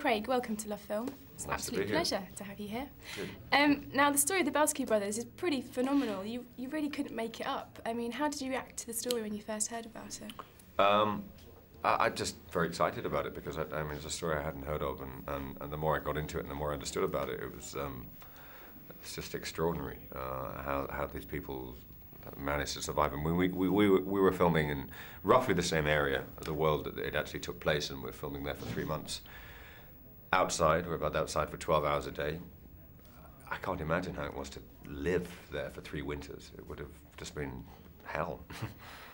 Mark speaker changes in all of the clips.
Speaker 1: Craig, welcome to LOVEFiLM. It's an absolute pleasure to have you here.
Speaker 2: Good.
Speaker 1: Now, the story of the Belsky brothers is pretty phenomenal. You really couldn't make it up. I mean, how did you react to the story when you first heard about it?
Speaker 2: I'm just very excited about it because I mean, it's a story I hadn't heard of, and the more I got into it and the more I understood about it, it's just extraordinary how these people managed to survive. And we were filming in roughly the same area of the world that it actually took place, and we were filming there for 3 months. Outside, we're about outside for 12 hours a day. I can't imagine how it was to live there for 3 winters. It would have just been hell.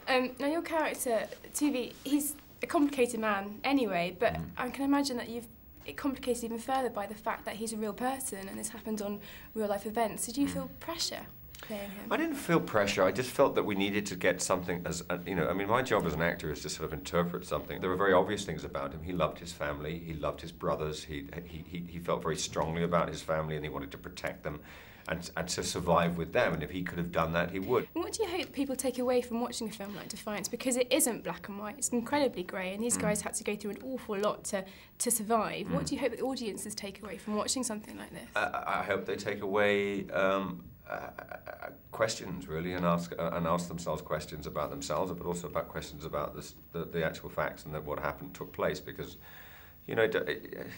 Speaker 1: Now, your character, TV, he's a complicated man anyway, but I can imagine that it complicates even further by the fact that he's a real person and this happened on real-life events. Did you feel pressure playing him?
Speaker 2: I didn't feel pressure. I just felt that we needed to get something as, you know, I mean, my job as an actor is to sort of interpret something. There were very obvious things about him. He loved his family, he loved his brothers, he felt very strongly about his family and he wanted to protect them and to survive with them, and if he could have done that, he would.
Speaker 1: And what do you hope people take away from watching a film like Defiance? Because it isn't black and white, it's incredibly grey, and these guys had to go through an awful lot to survive. What do you hope that audiences take away from watching something like this?
Speaker 2: I hope they take away questions, really, and ask themselves questions about themselves, but also about questions about the actual facts and what happened took place, because, you know,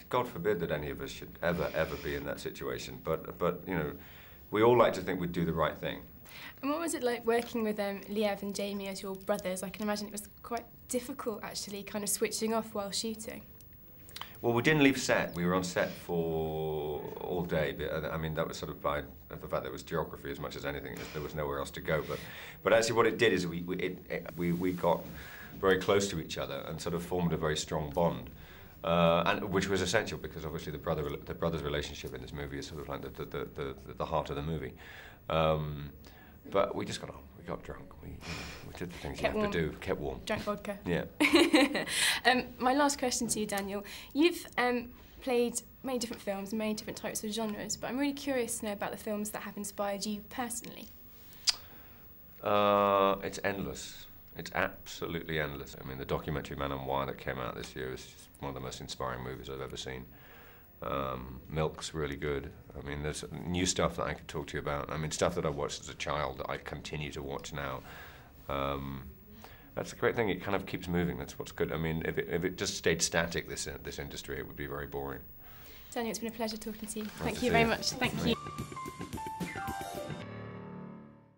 Speaker 2: God forbid that any of us should ever be in that situation, but you know, we all like to think we'd do the right thing.
Speaker 1: And what was it like working with Liev and Jamie as your brothers? I can imagine it was quite difficult, actually, kind of switching off while shooting.
Speaker 2: Well, we didn't leave set. We were on set for all day. But, I mean, that was sort of by the fact that it was geography as much as anything. There was nowhere else to go. But actually, what it did is we got very close to each other and sort of formed a very strong bond, and which was essential because obviously the brothers' relationship in this movie is sort of like the heart of the movie. But we just got on. We got drunk. We did the things you have to do. Kept warm.
Speaker 1: Drank vodka.
Speaker 2: Yeah.
Speaker 1: My last question to you, Daniel. You've played many different films, many different types of genres, but I'm really curious to know about the films that have inspired you personally.
Speaker 2: It's endless. It's absolutely endless. I mean, the documentary Man on Wire that came out this year is just one of the most inspiring movies I've ever seen. Milk's really good. I mean, there's new stuff that I could talk to you about. I mean, stuff that I watched as a child that I continue to watch now. That's the great thing. It kind of keeps moving. That's what's good. I mean, if it just stayed static, this industry, it would be very boring.
Speaker 1: Daniel, it's been a pleasure talking to you. Thank you very much. Thank you.